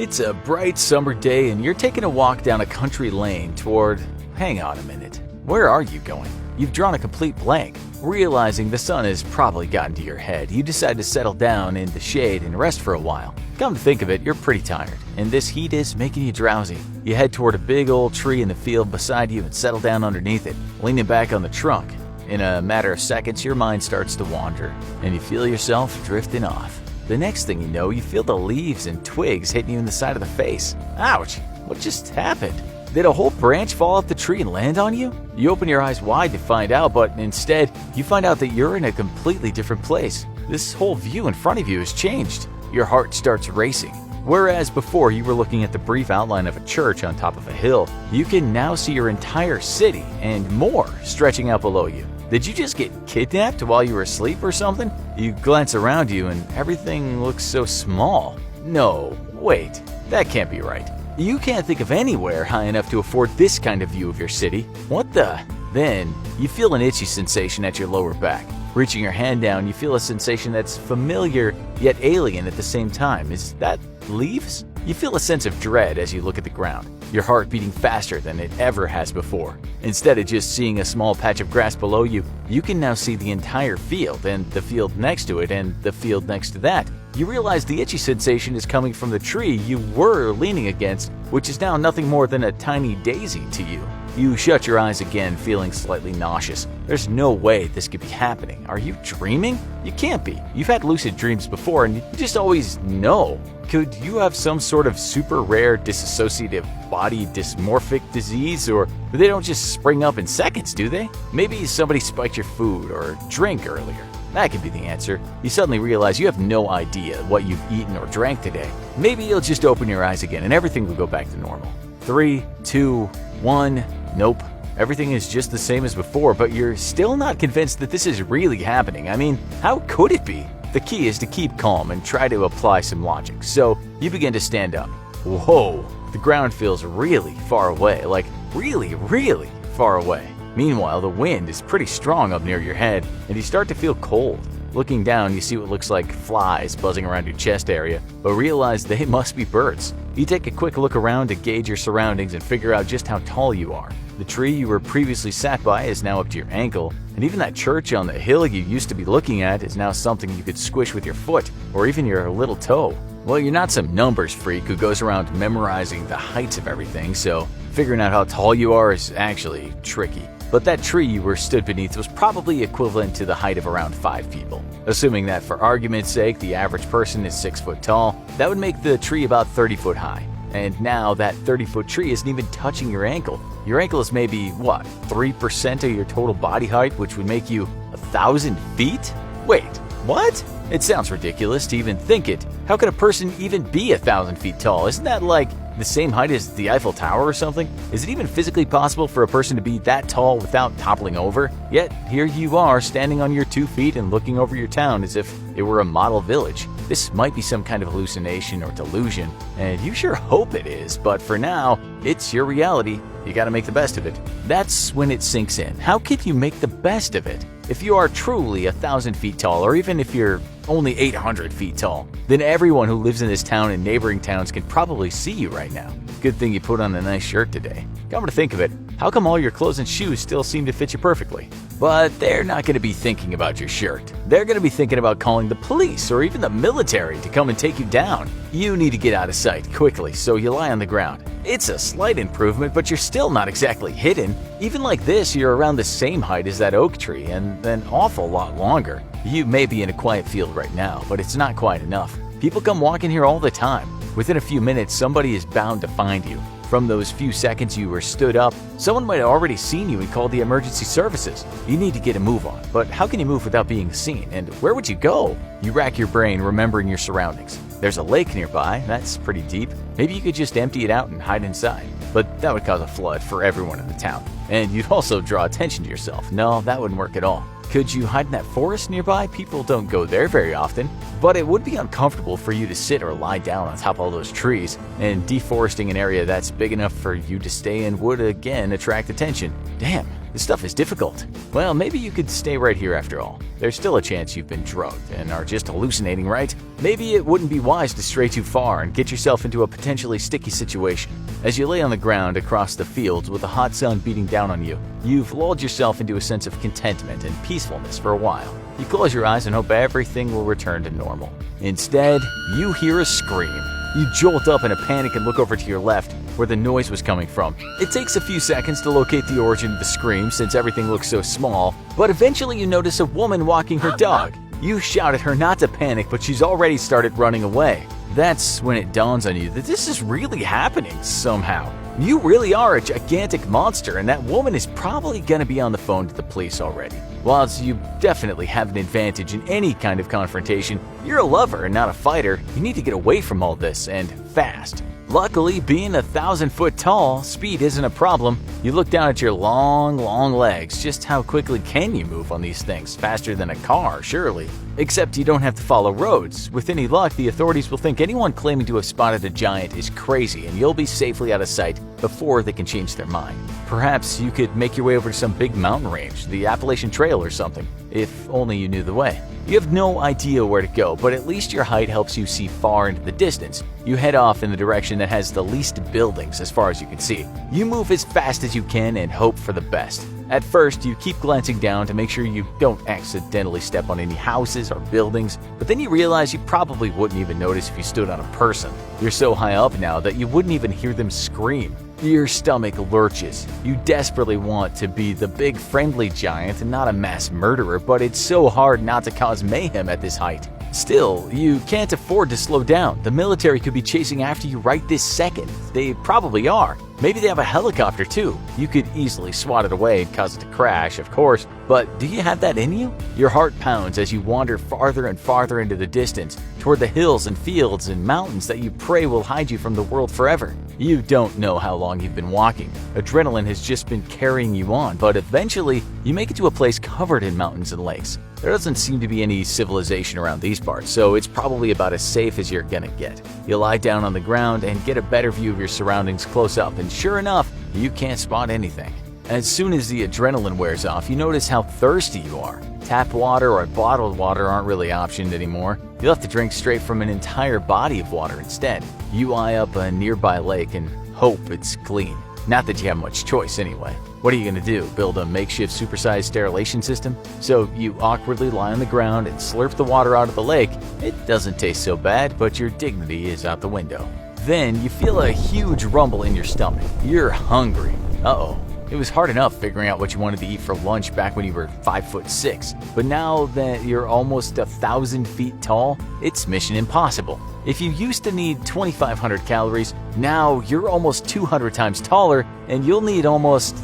It's a bright summer day and you're taking a walk down a country lane toward… Hang on a minute. Where are you going? You've drawn a complete blank. Realizing the sun has probably gotten to your head, you decide to settle down in the shade and rest for a while. Come to think of it, you're pretty tired, and this heat is making you drowsy. You head toward a big old tree in the field beside you and settle down underneath it, leaning back on the trunk. In a matter of seconds, your mind starts to wander, and you feel yourself drifting off. The next thing you know, you feel the leaves and twigs hitting you in the side of the face. Ouch! What just happened? Did a whole branch fall off the tree and land on you? You open your eyes wide to find out, but instead, you find out that you're in a completely different place. This whole view in front of you has changed. Your heart starts racing. Whereas before you were looking at the brief outline of a church on top of a hill, you can now see your entire city and more stretching out below you. Did you just get kidnapped while you were asleep or something? You glance around you and everything looks so small. No, wait, that can't be right. You can't think of anywhere high enough to afford this kind of view of your city. What the? Then, you feel an itchy sensation at your lower back. Reaching your hand down, you feel a sensation that's familiar yet alien at the same time. Is that leaves? You feel a sense of dread as you look at the ground, your heart beating faster than it ever has before. Instead of just seeing a small patch of grass below you, you can now see the entire field and the field next to it and the field next to that. You realize the itchy sensation is coming from the tree you were leaning against, which is now nothing more than a tiny daisy to you. You shut your eyes again, feeling slightly nauseous. There's no way this could be happening. Are you dreaming? You can't be. You've had lucid dreams before and you just always know. Could you have some sort of super rare dissociative body dysmorphic disease, or they don't just spring up in seconds, do they? Maybe somebody spiked your food or drink earlier. That could be the answer. You suddenly realize you have no idea what you've eaten or drank today. Maybe you'll just open your eyes again and everything will go back to normal. 3, 2, 1, nope. Everything is just the same as before, but you're still not convinced that this is really happening. I mean, how could it be? The key is to keep calm and try to apply some logic. So you begin to stand up. Whoa, the ground feels really far away, like really, really far away. Meanwhile, the wind is pretty strong up near your head, and you start to feel cold. Looking down, you see what looks like flies buzzing around your chest area, but realize they must be birds. You take a quick look around to gauge your surroundings and figure out just how tall you are. The tree you were previously sat by is now up to your ankle, and even that church on the hill you used to be looking at is now something you could squish with your foot, or even your little toe. Well, you're not some numbers freak who goes around memorizing the heights of everything, so figuring out how tall you are is actually tricky. But that tree you were stood beneath was probably equivalent to the height of around 5 people. Assuming that for argument's sake the average person is 6 foot tall, that would make the tree about 30 foot high. And now that 30-foot tree isn't even touching your ankle. Your ankle is maybe, what, 3% of your total body height, which would make you 1,000 feet? Wait, what? It sounds ridiculous to even think it. How could a person even be 1,000 feet tall? Isn't that like the same height as the Eiffel Tower or something? Is it even physically possible for a person to be that tall without toppling over? Yet, here you are standing on your 2 feet and looking over your town as if it were a model village. This might be some kind of hallucination or delusion, and you sure hope it is, but for now, it's your reality. You gotta make the best of it. That's when it sinks in. How can you make the best of it? If you are truly 1,000 feet tall, or even if you're only 800 feet tall, then everyone who lives in this town and neighboring towns can probably see you right now. Good thing you put on a nice shirt today. Come to think of it, how come all your clothes and shoes still seem to fit you perfectly? But they're not going to be thinking about your shirt. They're going to be thinking about calling the police or even the military to come and take you down. You need to get out of sight quickly, so you lie on the ground. It's a slight improvement, but you're still not exactly hidden. Even like this, you're around the same height as that oak tree and an awful lot longer. You may be in a quiet field right now, but it's not quiet enough. People come walking here all the time. Within a few minutes, somebody is bound to find you. From those few seconds you were stood up, someone might have already seen you and called the emergency services. You need to get a move on, but how can you move without being seen? And where would you go? You rack your brain remembering your surroundings. There's a lake nearby, that's pretty deep. Maybe you could just empty it out and hide inside. But that would cause a flood for everyone in the town. And you'd also draw attention to yourself. No, that wouldn't work at all. Could you hide in that forest nearby? People don't go there very often. But it would be uncomfortable for you to sit or lie down on top of all those trees, and deforesting an area that's big enough for you to stay in would again attract attention. Damn, This stuff is difficult. Well, maybe you could stay right here after all. There's still a chance you've been drugged and are just hallucinating, right? Maybe it wouldn't be wise to stray too far and get yourself into a potentially sticky situation. As you lay on the ground across the fields with the hot sun beating down on you, you've lulled yourself into a sense of contentment and peacefulness for a while. You close your eyes and hope everything will return to normal. Instead, you hear a scream. You jolt up in a panic and look over to your left, where the noise was coming from. It takes a few seconds to locate the origin of the scream since everything looks so small, but eventually you notice a woman walking her dog. You shout at her not to panic, but she's already started running away. That's when it dawns on you that this is really happening somehow. You really are a gigantic monster, and that woman is probably gonna be on the phone to the police already. Whilst you definitely have an advantage in any kind of confrontation, you're a lover and not a fighter. You need to get away from all this, and fast. Luckily, being 1,000 foot tall, speed isn't a problem. You look down at your long legs. Just how quickly can you move on these things? Faster than a car, surely. Except you don't have to follow roads. With any luck, the authorities will think anyone claiming to have spotted a giant is crazy, and you'll be safely out of sight before they can change their mind. Perhaps you could make your way over to some big mountain range, the Appalachian Trail or something, if only you knew the way. You have no idea where to go, but at least your height helps you see far into the distance. You head off in the direction that has the least buildings as far as you can see. You move as fast as you can and hope for the best. At first, you keep glancing down to make sure you don't accidentally step on any houses or buildings, but then you realize you probably wouldn't even notice if you stood on a person. You're so high up now that you wouldn't even hear them scream. Your stomach lurches. You desperately want to be the big friendly giant and not a mass murderer, but it's so hard not to cause mayhem at this height. Still, you can't afford to slow down. The military could be chasing after you right this second. They probably are. Maybe they have a helicopter too. You could easily swat it away and cause it to crash, of course, but do you have that in you? Your heart pounds as you wander farther and farther into the distance, toward the hills and fields and mountains that you pray will hide you from the world forever. You don't know how long you've been walking. Adrenaline has just been carrying you on, but eventually you make it to a place covered in mountains and lakes. There doesn't seem to be any civilization around these parts, so it's probably about as safe as you're gonna get. You lie down on the ground and get a better view of your surroundings close up, and sure enough, you can't spot anything. As soon as the adrenaline wears off, you notice how thirsty you are. Tap water or bottled water aren't really optioned anymore. You'll have to drink straight from an entire body of water instead. You eye up a nearby lake and hope it's clean. Not that you have much choice anyway. What are you gonna do, build a makeshift supersized sterilization system? So you awkwardly lie on the ground and slurp the water out of the lake. It doesn't taste so bad, but your dignity is out the window. Then you feel a huge rumble in your stomach. You're hungry. Uh-oh. It was hard enough figuring out what you wanted to eat for lunch back when you were 5'6", but now that you're almost 1,000 feet tall, it's mission impossible. If you used to need 2,500 calories, now you're almost 200 times taller, and you'll need almost,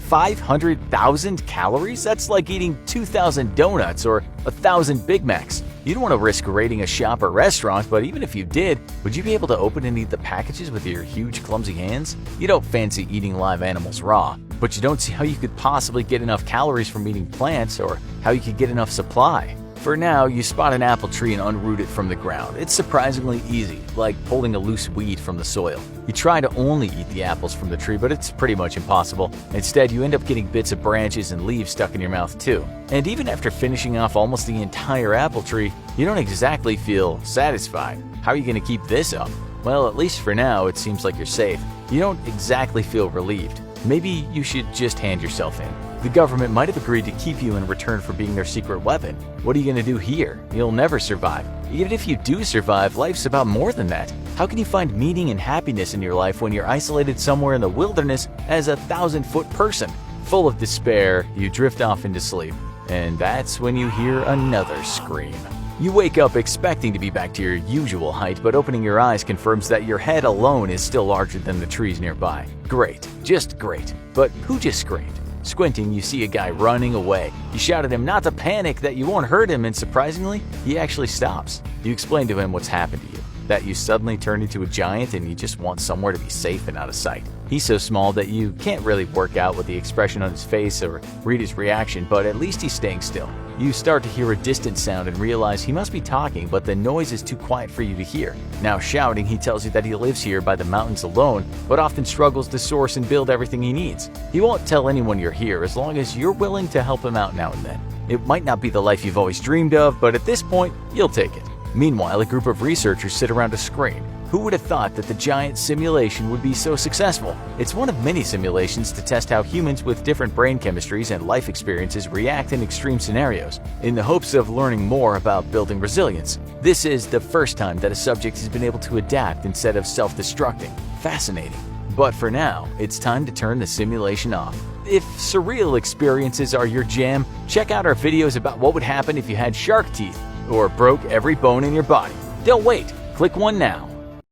500,000 calories? That's like eating 2,000 donuts or 1,000 Big Macs. You don't want to risk raiding a shop or restaurant, but even if you did, would you be able to open and eat the packages with your huge, clumsy hands? You don't fancy eating live animals raw, but you don't see how you could possibly get enough calories from eating plants or how you could get enough supply. For now, you spot an apple tree and unroot it from the ground. It's surprisingly easy, like pulling a loose weed from the soil. You try to only eat the apples from the tree, but it's pretty much impossible. Instead, you end up getting bits of branches and leaves stuck in your mouth too. And even after finishing off almost the entire apple tree, you don't exactly feel satisfied. How are you going to keep this up? Well, at least for now, it seems like you're safe. You don't exactly feel relieved. Maybe you should just hand yourself in. The government might have agreed to keep you in return for being their secret weapon. What are you going to do here? You'll never survive. Even if you do survive, life's about more than that. How can you find meaning and happiness in your life when you're isolated somewhere in the wilderness as a 1,000-foot person? Full of despair, you drift off into sleep. And that's when you hear another scream. You wake up expecting to be back to your usual height, but opening your eyes confirms that your head alone is still larger than the trees nearby. Great, just great. But who just screamed? Squinting, you see a guy running away. You shout at him not to panic, that you won't hurt him, and surprisingly, he actually stops. You explain to him what's happened to you. that you suddenly turn into a giant and you just want somewhere to be safe and out of sight. He's so small that you can't really work out with the expression on his face or read his reaction, but at least he's staying still. You start to hear a distant sound and realize he must be talking, but the noise is too quiet for you to hear. Now shouting, he tells you that he lives here by the mountains alone, but often struggles to source and build everything he needs. He won't tell anyone you're here as long as you're willing to help him out now and then. It might not be the life you've always dreamed of, but at this point, you'll take it. Meanwhile, a group of researchers sit around a screen. Who would have thought that the giant simulation would be so successful? It's one of many simulations to test how humans with different brain chemistries and life experiences react in extreme scenarios, in the hopes of learning more about building resilience. This is the first time that a subject has been able to adapt instead of self-destructing. Fascinating. But for now, it's time to turn the simulation off. If surreal experiences are your jam, check out our videos about what would happen if you had shark teeth or broke every bone in your body. Don't wait, click one now.